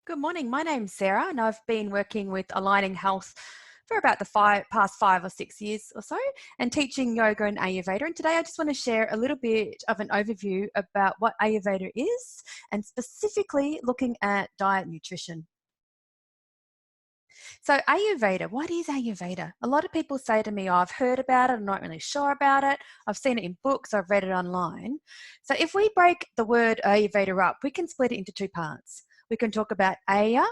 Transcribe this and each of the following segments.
Good morning. My name's Sarah, and I've been working with Aligning Health for about the past 5 or 6 years or so, and teaching yoga and Ayurveda. And today I just want to share a little bit of an overview about what Ayurveda is, and specifically looking at diet and nutrition. So Ayurveda, what is Ayurveda? A lot of people say to me, oh, I've heard about it, I'm not really sure about it. I've seen it in books, I've read it online. So if we break the word Ayurveda up, we can split it into two parts. We can talk about Aya,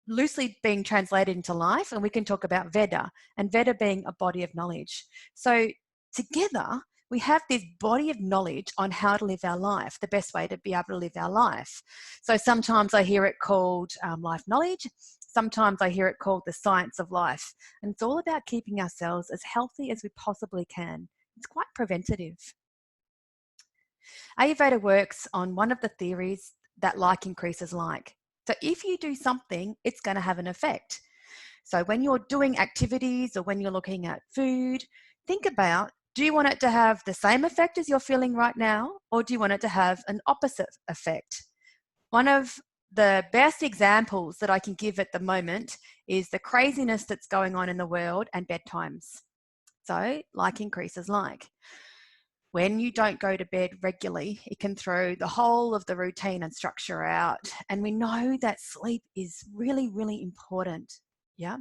loosely being translated into life, and we can talk about Veda, and Veda being a body of knowledge. So together, we have this body of knowledge on how to live our life, the best way to be able to live our life. So sometimes I hear it called life knowledge. Sometimes I hear it called the science of life. And it's all about keeping ourselves as healthy as we possibly can. It's quite preventative. Ayurveda works on one of the theories that like increases like. So if you do something, it's going to have an effect. So when you're doing activities or when you're looking at food, think about, do you want it to have the same effect as you're feeling right now, or do you want it to have an opposite effect? One of the best examples that I can give at the moment is the craziness that's going on in the world and bedtimes. So like increases like. When you don't go to bed regularly, it can throw the whole of the routine and structure out. And we know that sleep is really, really important. Yeah.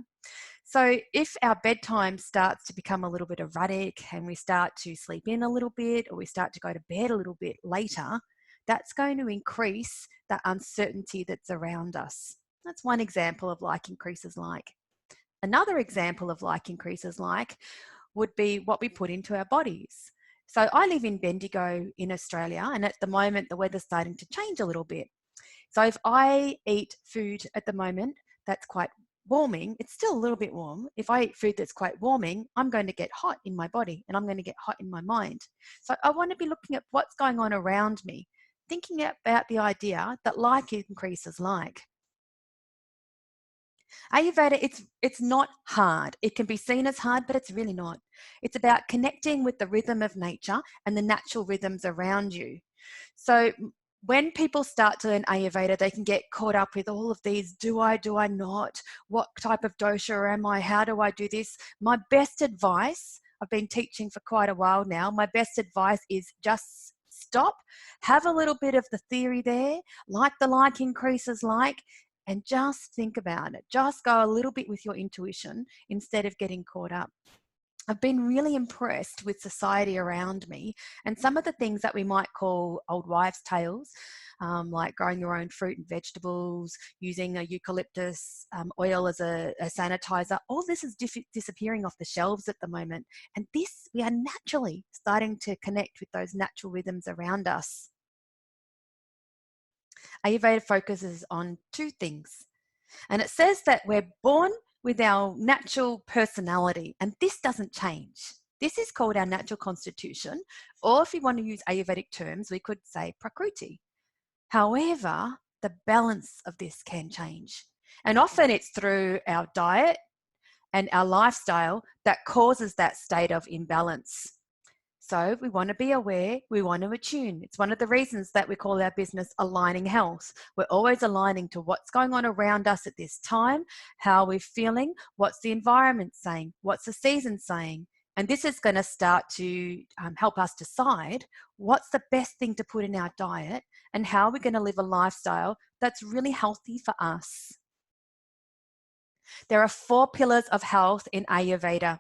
So if our bedtime starts to become a little bit erratic and we start to sleep in a little bit, or we start to go to bed a little bit later, that's going to increase the uncertainty that's around us. That's one example of like increases like. Another example of like increases like would be what we put into our bodies. So I live in Bendigo in Australia, and at the moment the weather's starting to change a little bit. So if I eat food at the moment that's quite warming, it's still a little bit warm. If I eat food that's quite warming, I'm going to get hot in my body and I'm going to get hot in my mind. So I want to be looking at what's going on around me, thinking about the idea that like increases like. Ayurveda, it's not hard. It can be seen as hard, but it's really not. It's about connecting with the rhythm of nature and the natural rhythms around you. So when people start to learn Ayurveda, they can get caught up with all of these, do I not? What type of dosha am I? How do I do this? My best advice, I've been teaching for quite a while now, my best advice is just stop, have a little bit of the theory there, like the like increases like, and just think about it. Just go a little bit with your intuition instead of getting caught up. I've been really impressed with society around me and some of the things that we might call old wives' tales, like growing your own fruit and vegetables, using a eucalyptus oil as a sanitizer. All this is disappearing off the shelves at the moment. And this, we are naturally starting to connect with those natural rhythms around us. Ayurveda focuses on two things. And it says that we're born with our natural personality, and this doesn't change. This is called our natural constitution, or if you want to use Ayurvedic terms, we could say prakriti. However, the balance of this can change. And often it's through our diet and our lifestyle that causes that state of imbalance. So we want to be aware, we want to attune. It's one of the reasons that we call our business Aligning Health. We're always aligning to what's going on around us at this time, how we're feeling, what's the environment saying, what's the season saying. And this is going to start to help us decide what's the best thing to put in our diet and how we're going to live a lifestyle that's really healthy for us. There are 4 pillars of health in Ayurveda.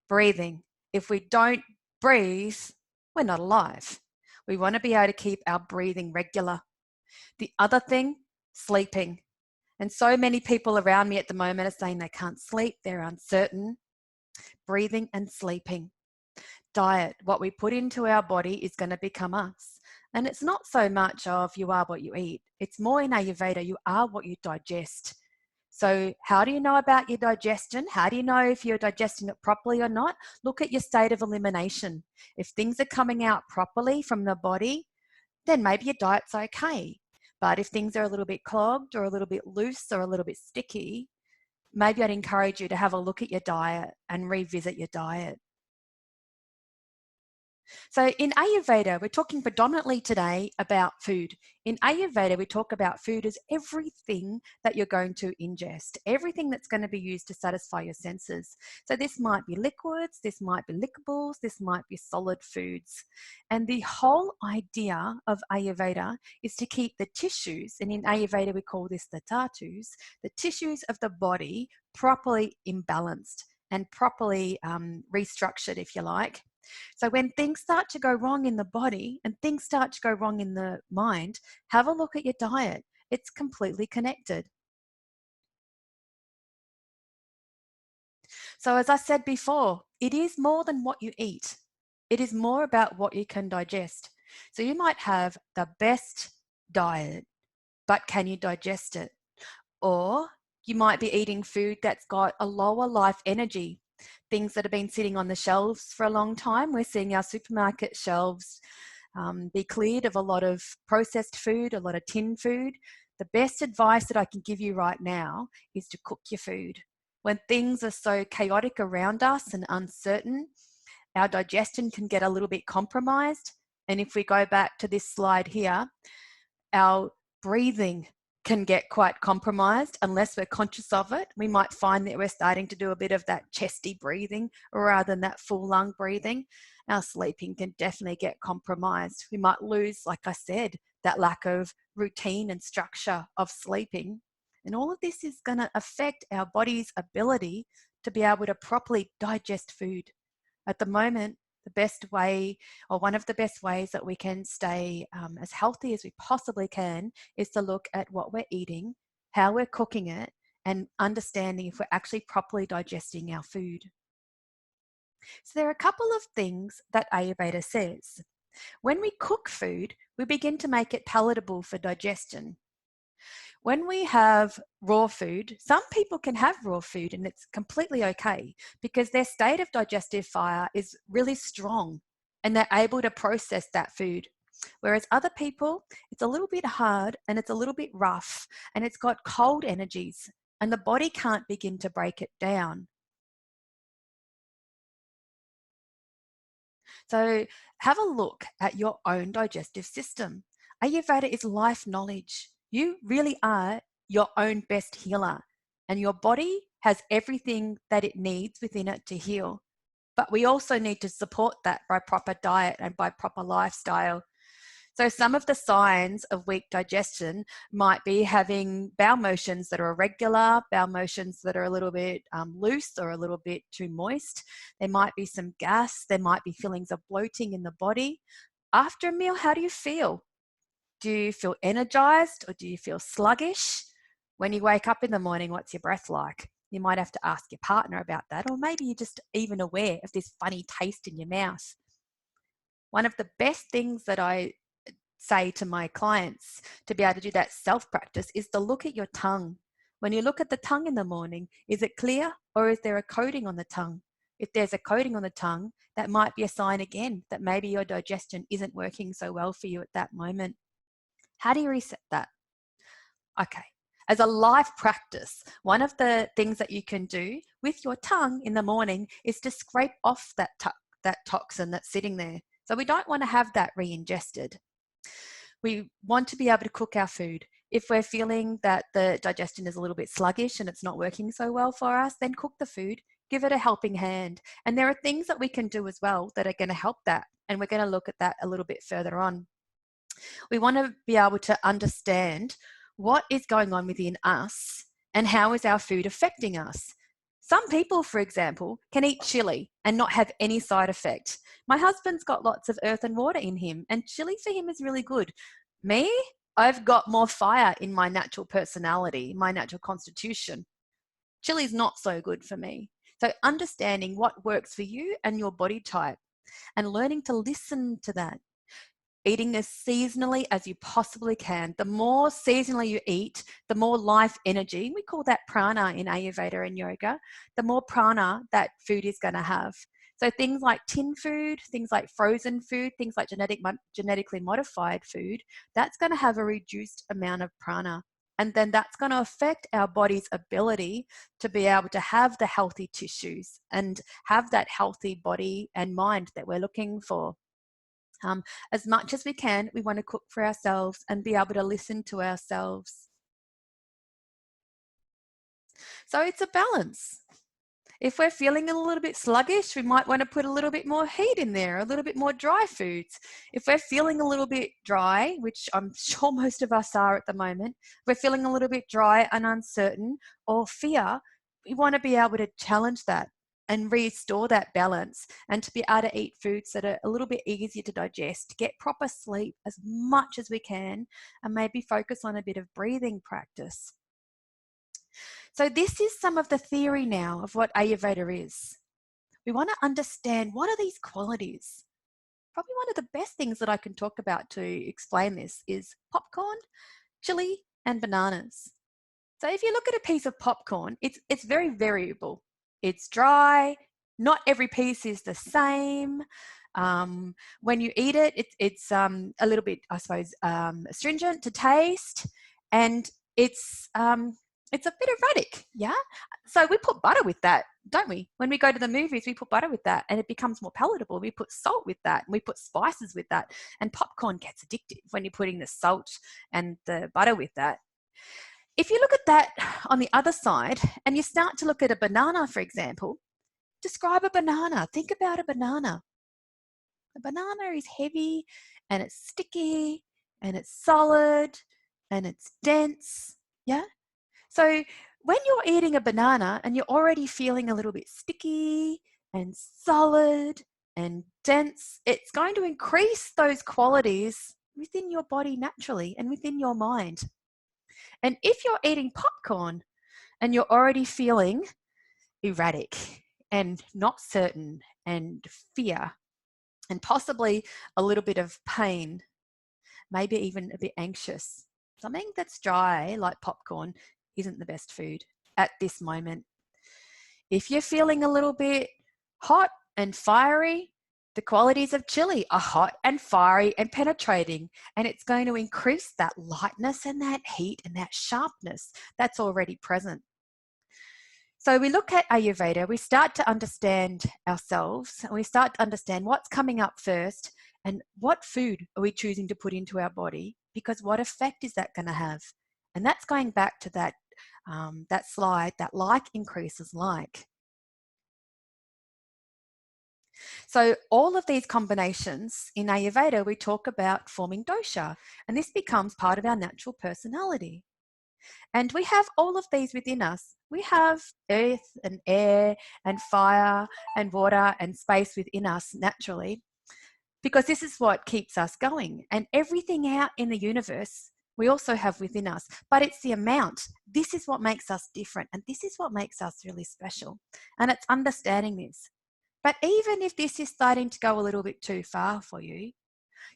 Breathing. If we don't breathe, we're not alive. We want to be able to keep our breathing regular. The other thing, sleeping. And so many people around me at the moment are saying they can't sleep, they're uncertain. Breathing and sleeping. Diet, what we put into our body is going to become us. And it's not so much of you are what you eat. It's more in Ayurveda, you are what you digest. So how do you know about your digestion? How do you know if you're digesting it properly or not? Look at your state of elimination. If things are coming out properly from the body, then maybe your diet's okay. But if things are a little bit clogged or a little bit loose or a little bit sticky, maybe I'd encourage you to have a look at your diet and revisit your diet. So in Ayurveda, we're talking predominantly today about food. In Ayurveda, we talk about food as everything that you're going to ingest, everything that's going to be used to satisfy your senses. So this might be liquids, this might be lickables, this might be solid foods. And the whole idea of Ayurveda is to keep the tissues, and in Ayurveda we call this the dhatus, the tissues of the body properly imbalanced and properly restructured, if you like. So when things start to go wrong in the body and things start to go wrong in the mind, have a look at your diet. It's completely connected. So as I said before, it is more than what you eat. It is more about what you can digest. So you might have the best diet, but can you digest it? Or you might be eating food that's got a lower life energy, things that have been sitting on the shelves for a long time. We're seeing our supermarket shelves be cleared of a lot of processed food, a lot of tin food. The best advice that I can give you right now is to cook your food. When things are so chaotic around us and uncertain, our digestion can get a little bit compromised. And if we go back to this slide here, our breathing can get quite compromised unless we're conscious of it. We might find that we're starting to do a bit of that chesty breathing rather than that full lung breathing. Our sleeping can definitely get compromised. We might lose, like I said, that lack of routine and structure of sleeping. And all of this is going to affect our body's ability to be able to properly digest food. At the moment, the best way, or one of the best ways that we can stay as healthy as we possibly can, is to look at what we're eating, how we're cooking it, and understanding if we're actually properly digesting our food. So there are a couple of things that Ayurveda says. When we cook food, we begin to make it palatable for digestion. When we have raw food, some people can have raw food and it's completely okay because their state of digestive fire is really strong and they're able to process that food. Whereas other people, it's a little bit hard and it's a little bit rough and it's got cold energies and the body can't begin to break it down. So have a look at your own digestive system. Ayurveda is life knowledge. You really are your own best healer, and your body has everything that it needs within it to heal. But we also need to support that by proper diet and by proper lifestyle. So some of the signs of weak digestion might be having bowel motions that are irregular, bowel motions that are a little bit loose or a little bit too moist. There might be some gas. There might be feelings of bloating in the body. After a meal, how do you feel? Do you feel energized or do you feel sluggish? When you wake up in the morning, what's your breath like? You might have to ask your partner about that, or maybe you're just even aware of this funny taste in your mouth. One of the best things that I say to my clients to be able to do that self-practice is to look at your tongue. When you look at the tongue in the morning, is it clear or is there a coating on the tongue? If there's a coating on the tongue, that might be a sign again that maybe your digestion isn't working so well for you at that moment. How do you reset that? Okay. As a life practice, one of the things that you can do with your tongue in the morning is to scrape off that toxin that's sitting there. So we don't want to have that re-ingested. We want to be able to cook our food. If we're feeling that the digestion is a little bit sluggish and it's not working so well for us, then cook the food, give it a helping hand. And there are things that we can do as well that are going to help that. And we're going to look at that a little bit further on. We want to be able to understand what is going on within us and how is our food affecting us. Some people, for example, can eat chili and not have any side effect. My husband's got lots of earth and water in him, and chili for him is really good. Me, I've got more fire in my natural personality, my natural constitution. Chili's not so good for me. So understanding what works for you and your body type and learning to listen to that. Eating as seasonally as you possibly can. The more seasonally you eat, the more life energy, we call that prana in Ayurveda and yoga, the more prana that food is going to have. So things like tin food, things like frozen food, things like genetically modified food, that's going to have a reduced amount of prana. And then that's going to affect our body's ability to be able to have the healthy tissues and have that healthy body and mind that we're looking for. As much as we can, we want to cook for ourselves and be able to listen to ourselves. So it's a balance. If we're feeling a little bit sluggish, we might want to put a little bit more heat in there, a little bit more dry foods. If we're feeling a little bit dry, which I'm sure most of us are at the moment, if we're feeling a little bit dry and uncertain or fear, we want to be able to challenge that and restore that balance and to be able to eat foods that are a little bit easier to digest, get proper sleep as much as we can, and maybe focus on a bit of breathing practice. So this is some of the theory now of what Ayurveda is. We want to understand, what are these qualities? Probably one of the best things that I can talk about to explain this is popcorn, chili, and bananas. So if you look at a piece of popcorn, it's very variable. It's dry. Not every piece is the same. When you eat it, it's a little bit, I suppose, astringent to taste, and it's a bit erratic, yeah? So we put butter with that, don't we? When we go to the movies, we put butter with that and it becomes more palatable. We put salt with that and we put spices with that. And popcorn gets addictive when you're putting the salt and the butter with that. If you look at that on the other side and you start to look at a banana, for example, describe a banana. Think about a banana. A banana is heavy and it's sticky and it's solid and it's dense, yeah? So when you're eating a banana and you're already feeling a little bit sticky and solid and dense, it's going to increase those qualities within your body naturally and within your mind. And if you're eating popcorn and you're already feeling erratic and not certain and fear and possibly a little bit of pain, maybe even a bit anxious, something that's dry like popcorn isn't the best food at this moment. If you're feeling a little bit hot and fiery, the qualities of chili are hot and fiery and penetrating, and it's going to increase that lightness and that heat and that sharpness that's already present. So we look at Ayurveda, we start to understand ourselves, and we start to understand what's coming up first and what food are we choosing to put into our body, because what effect is that going to have? And that's going back to that slide, that like increases like. So all of these combinations in Ayurveda, we talk about forming dosha, and this becomes part of our natural personality. And we have all of these within us. We have earth and air and fire and water and space within us naturally, because this is what keeps us going. And everything out in the universe, we also have within us, but it's the amount. This is what makes us different, and this is what makes us really special. And it's understanding this. But even if this is starting to go a little bit too far for you,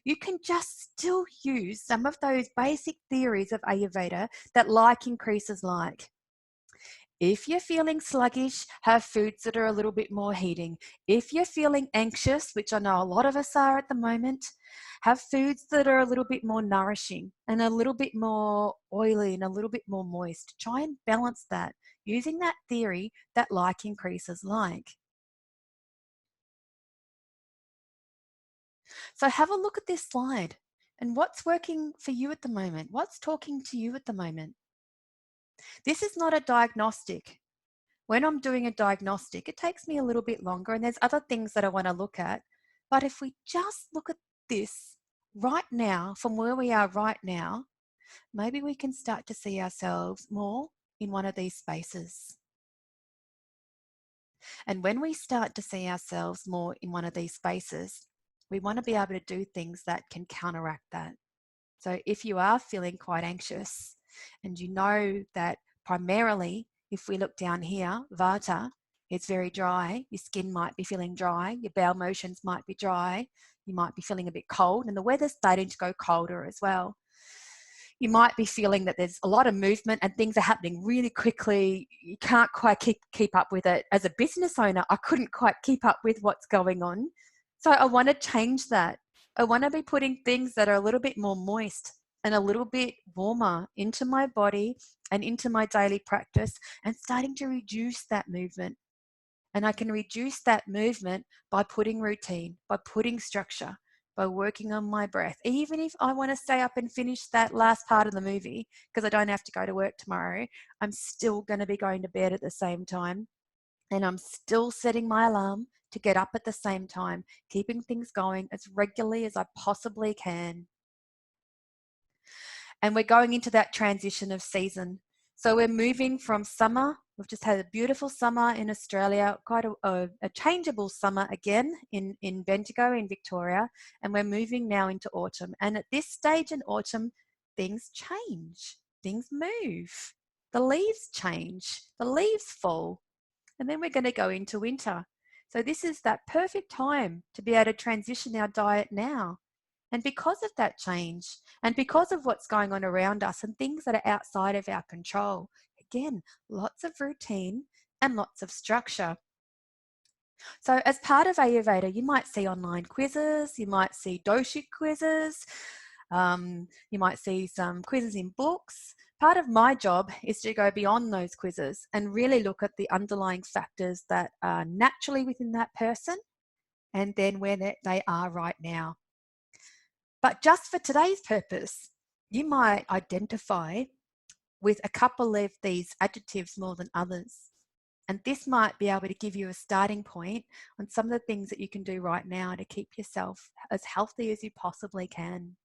you can just still use some of those basic theories of Ayurveda that like increases like. If you're feeling sluggish, have foods that are a little bit more heating. If you're feeling anxious, which I know a lot of us are at the moment, have foods that are a little bit more nourishing and a little bit more oily and a little bit more moist. Try and balance that using that theory that like increases like. So have a look at this slide and what's working for you at the moment? What's talking to you at the moment? This is not a diagnostic. When I'm doing a diagnostic, it takes me a little bit longer and there's other things that I want to look at. But if we just look at this right now, from where we are right now, maybe we can start to see ourselves more in one of these spaces. And when we start to see ourselves more in one of these spaces, we want to be able to do things that can counteract that. So if you are feeling quite anxious and you know that primarily, if we look down here, Vata, it's very dry. Your skin might be feeling dry. Your bowel motions might be dry. You might be feeling a bit cold, and the weather's starting to go colder as well. You might be feeling that there's a lot of movement and things are happening really quickly. You can't quite keep up with it. As a business owner, I couldn't quite keep up with what's going on. So I want to change that. I want to be putting things that are a little bit more moist and a little bit warmer into my body and into my daily practice, and starting to reduce that movement. And I can reduce that movement by putting routine, by putting structure, by working on my breath. Even if I want to stay up and finish that last part of the movie because I don't have to go to work tomorrow, I'm still going to be going to bed at the same time. And I'm still setting my alarm to get up at the same time, keeping things going as regularly as I possibly can. And we're going into that transition of season. So we're moving from summer. We've just had a beautiful summer in Australia, quite a changeable summer again in Bendigo in Victoria. And we're moving now into autumn. And at this stage in autumn, things change, things move. The leaves change, the leaves fall. And then we're going to go into winter. So this is that perfect time to be able to transition our diet now. And because of that change, and because of what's going on around us and things that are outside of our control, again, lots of routine and lots of structure. So as part of Ayurveda, you might see online quizzes, you might see dosha quizzes, you might see some quizzes in books. Part of my job is to go beyond those quizzes and really look at the underlying factors that are naturally within that person and then where they are right now. But just for today's purpose, you might identify with a couple of these adjectives more than others. And this might be able to give you a starting point on some of the things that you can do right now to keep yourself as healthy as you possibly can.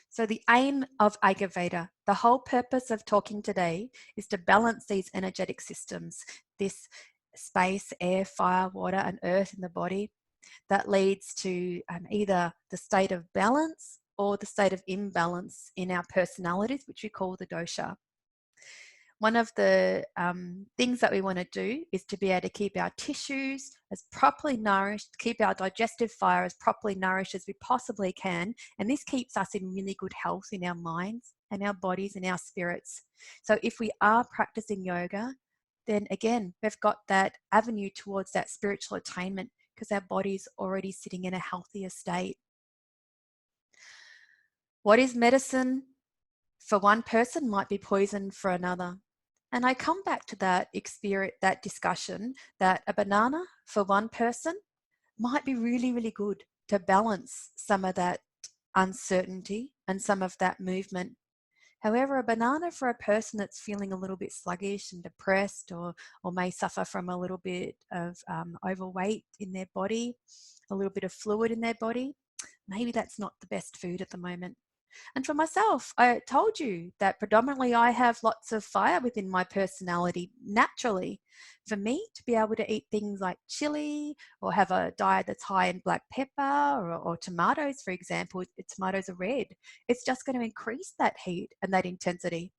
So the aim of Ayurveda, the whole purpose of talking today, is to balance these energetic systems, this space, air, fire, water, and earth in the body that leads to either the state of balance or the state of imbalance in our personalities, which we call the dosha. One of the things that we want to do is to be able to keep our tissues as properly nourished, keep our digestive fire as properly nourished as we possibly can. And this keeps us in really good health in our minds and our bodies and our spirits. So if we are practicing yoga, then again, we've got that avenue towards that spiritual attainment because our body's already sitting in a healthier state. What is medicine for one person might be poison for another. And I come back to that experience, that discussion, that a banana for one person might be really, really good to balance some of that uncertainty and some of that movement. However, a banana for a person that's feeling a little bit sluggish and depressed or may suffer from a little bit of overweight in their body, a little bit of fluid in their body, maybe that's not the best food at the moment. And for myself, I told you that predominantly I have lots of fire within my personality naturally. For me to be able to eat things like chili or have a diet that's high in black pepper or tomatoes, for example, tomatoes are red, it's just going to increase that heat and that intensity.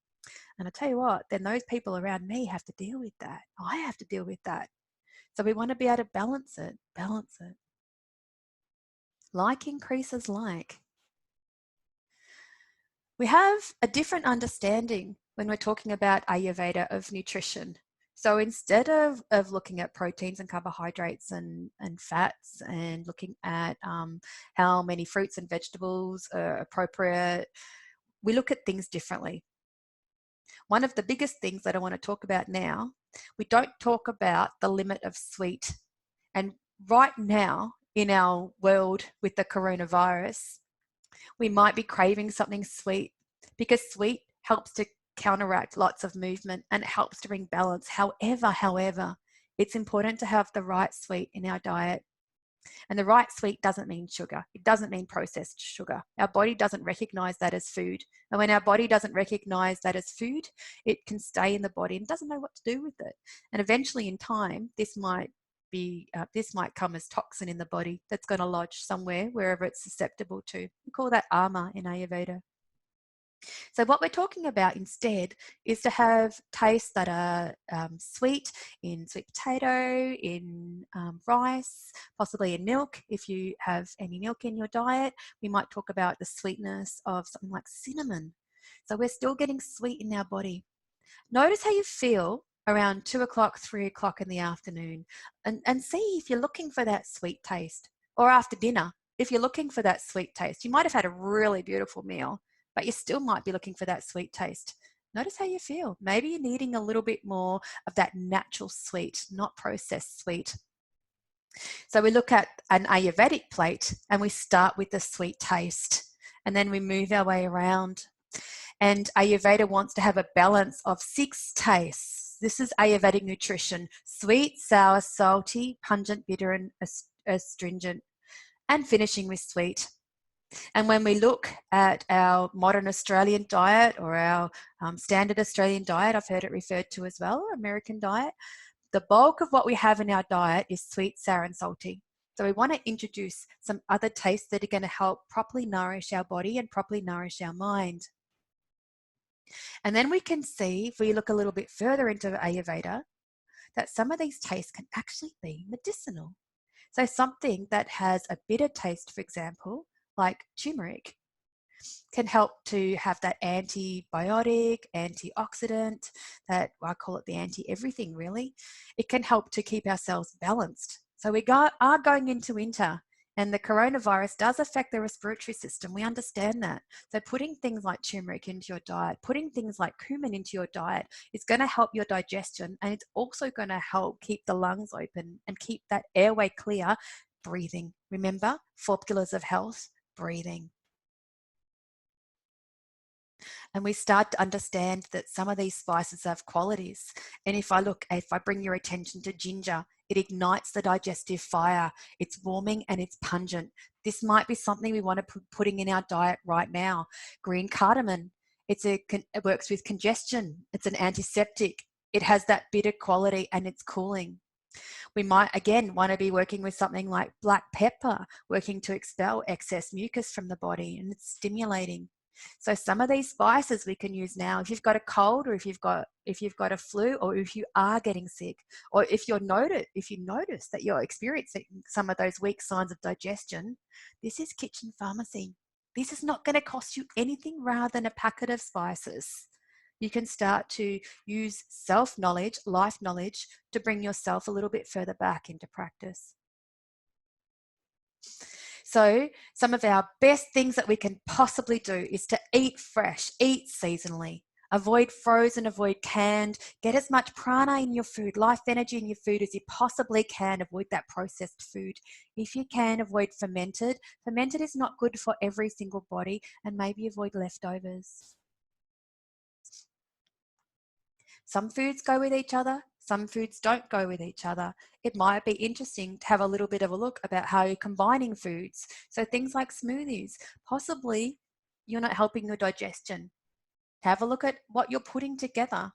And I tell you what, then those people around me have to deal with that. I have to deal with that. So we want to be able to balance it, balance it. Like increases like. We have a different understanding when we're talking about Ayurveda of nutrition. So instead of looking at proteins and carbohydrates and fats and looking at how many fruits and vegetables are appropriate, we look at things differently. One of the biggest things that I want to talk about now, we don't talk about the limit of sweet. And right now in our world with the coronavirus, we might be craving something sweet because sweet helps to counteract lots of movement and it helps to bring balance. However, it's important to have the right sweet in our diet. And the right sweet doesn't mean sugar. It doesn't mean processed sugar. Our body doesn't recognize that as food. And when our body doesn't recognize that as food, it can stay in the body and doesn't know what to do with it. And eventually in time, this might come as toxin in the body that's going to lodge somewhere, wherever it's susceptible to. We call that ama in Ayurveda. So what we're talking about instead is to have tastes that are sweet in sweet potato, in rice, possibly in milk. If you have any milk in your diet, we might talk about the sweetness of something like cinnamon. So we're still getting sweet in our body. Notice how you feel around 2 o'clock, 3 o'clock in the afternoon and see if you're looking for that sweet taste, or after dinner, if you're looking for that sweet taste. You might have had a really beautiful meal, but you still might be looking for that sweet taste. Notice how you feel. Maybe you're needing a little bit more of that natural sweet, not processed sweet. So we look at an Ayurvedic plate and we start with the sweet taste, and then we move our way around. And Ayurveda wants to have a balance of 6 tastes. This is Ayurvedic nutrition: sweet, sour, salty, pungent, bitter, and astringent, and finishing with sweet. And when we look at our modern Australian diet, or our standard Australian diet, I've heard it referred to as well, American diet, the bulk of what we have in our diet is sweet, sour, and salty. So we want to introduce some other tastes that are going to help properly nourish our body and properly nourish our mind. And then we can see, if we look a little bit further into Ayurveda, that some of these tastes can actually be medicinal. So something that has a bitter taste, for example, like turmeric, can help to have that antibiotic, antioxidant, that I call it the anti-everything really. It can help to keep ourselves balanced. So we are going into winter, and the coronavirus does affect the respiratory system. We understand that. So putting things like turmeric into your diet, putting things like cumin into your diet is going to help your digestion, and it's also going to help keep the lungs open and keep that airway clear. Breathing. Remember, 4 pillars of health: breathing. And we start to understand that some of these spices have qualities. And if I bring your attention to ginger, it ignites the digestive fire. It's warming and it's pungent. This might be something we want to be putting in our diet right now. Green cardamom, it works with congestion. It's an antiseptic. It has that bitter quality and it's cooling. We might, again, want to be working with something like black pepper, working to expel excess mucus from the body, and it's stimulating. So some of these spices we can use now. If you've got a cold, or if you've got a flu, or if you are getting sick, or if you notice that you're experiencing some of those weak signs of digestion, this is kitchen pharmacy. This is not going to cost you anything rather than a packet of spices. You can start to use self-knowledge, life knowledge, to bring yourself a little bit further back into practice. So some of our best things that we can possibly do is to eat fresh, eat seasonally, avoid frozen, avoid canned, get as much prana in your food, life energy in your food as you possibly can. Avoid that processed food. If you can, avoid fermented. Fermented is not good for every single body, and maybe avoid leftovers. Some foods go with each other, some foods don't go with each other. It might be interesting to have a little bit of a look about how you're combining foods. So things like smoothies, possibly you're not helping your digestion. Have a look at what you're putting together.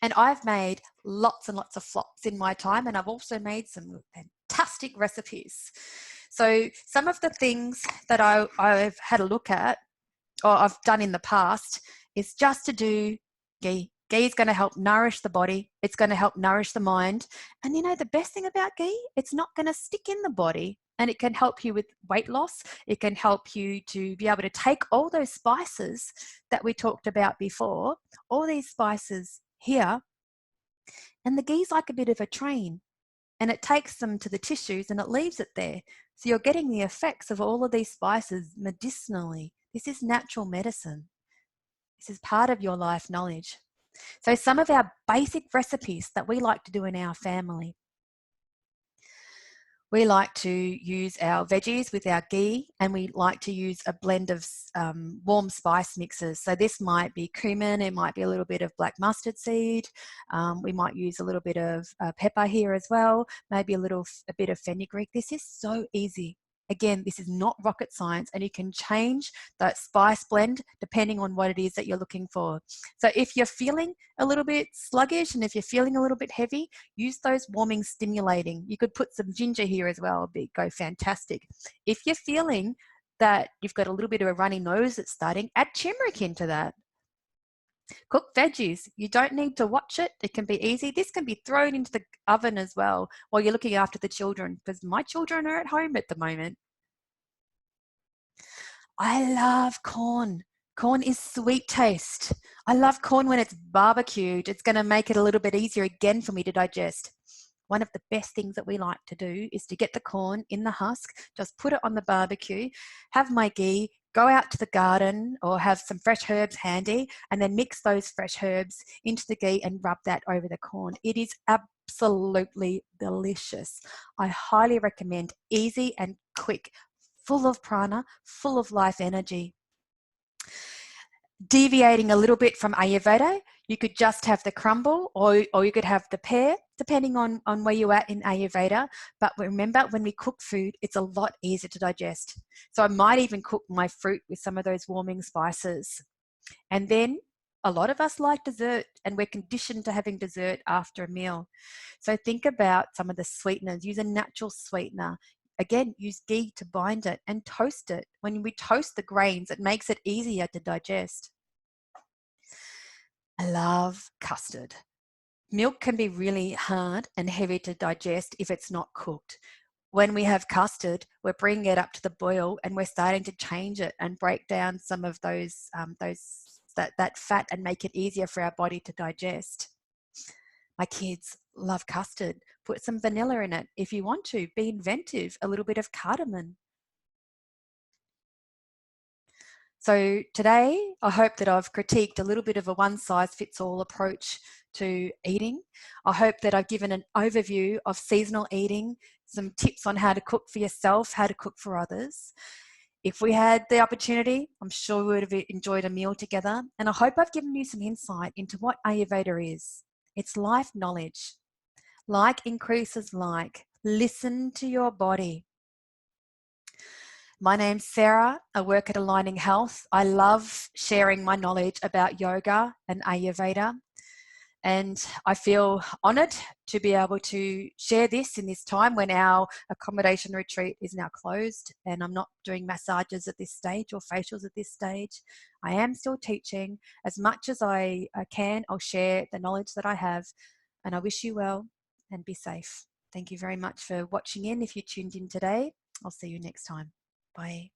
And I've made lots and lots of flops in my time, and I've also made some fantastic recipes. So some of the things that I've had a look at, or I've done in the past, is just to do ghee. Ghee is going to help nourish the body. It's going to help nourish the mind. And you know, the best thing about ghee, it's not going to stick in the body, and it can help you with weight loss. It can help you to be able to take all those spices that we talked about before, all these spices here, and the ghee's like a bit of a train, and it takes them to the tissues and it leaves it there. So you're getting the effects of all of these spices medicinally. This is natural medicine. This is part of your life knowledge. So some of our basic recipes that we like to do in our family. We like to use our veggies with our ghee, and we like to use a blend of warm spice mixes. So this might be cumin, it might be a little bit of black mustard seed. We might use a little bit of pepper here as well, maybe a bit of fenugreek. This is so easy. Again, this is not rocket science, and you can change that spice blend depending on what it is that you're looking for. So if you're feeling a little bit sluggish, and if you're feeling a little bit heavy, use those warming, stimulating. You could put some ginger here as well, go fantastic. If you're feeling that you've got a little bit of a runny nose that's starting, add turmeric into that. Cook veggies. You don't need to watch it. It can be easy. This can be thrown into the oven as well while you're looking after the children, because my children are at home at the moment. I love corn. Corn is sweet taste. I love corn when it's barbecued. It's going to make it a little bit easier again for me to digest. One of the best things that we like to do is to get the corn in the husk, just put it on the barbecue, have my ghee, go out to the garden or have some fresh herbs handy and then mix those fresh herbs into the ghee and rub that over the corn. It is absolutely delicious. I highly recommend. Easy and quick, full of prana, full of life energy. Deviating a little bit from Ayurveda, you could just have the crumble or you could have the pear, depending on where you're at in Ayurveda. But remember, when we cook food, it's a lot easier to digest. So I might even cook my fruit with some of those warming spices. And then a lot of us like dessert, and we're conditioned to having dessert after a meal. So think about some of the sweeteners. Use a natural sweetener. Again, use ghee to bind it and toast it. When we toast the grains, it makes it easier to digest. I love custard. Milk can be really hard and heavy to digest if it's not cooked. When we have custard, we're bringing it up to the boil and we're starting to change it and break down some of that fat and make it easier for our body to digest. My kids love custard. Put some vanilla in it if you want to. Be inventive. A little bit of cardamom. So today, I hope that I've critiqued a little bit of a one-size-fits-all approach to eating. I hope that I've given an overview of seasonal eating, some tips on how to cook for yourself, how to cook for others. If we had the opportunity, I'm sure we would have enjoyed a meal together. And I hope I've given you some insight into what Ayurveda is. It's life knowledge. Like increases like. Listen to your body. My name's Sarah. I work at Aligning Health. I love sharing my knowledge about yoga and Ayurveda. And I feel honoured to be able to share this in this time when our accommodation retreat is now closed and I'm not doing massages at this stage or facials at this stage. I am still teaching. As much as I can, I'll share the knowledge that I have, and I wish you well and be safe. Thank you very much for watching in. If you tuned in today, I'll see you next time. Bye.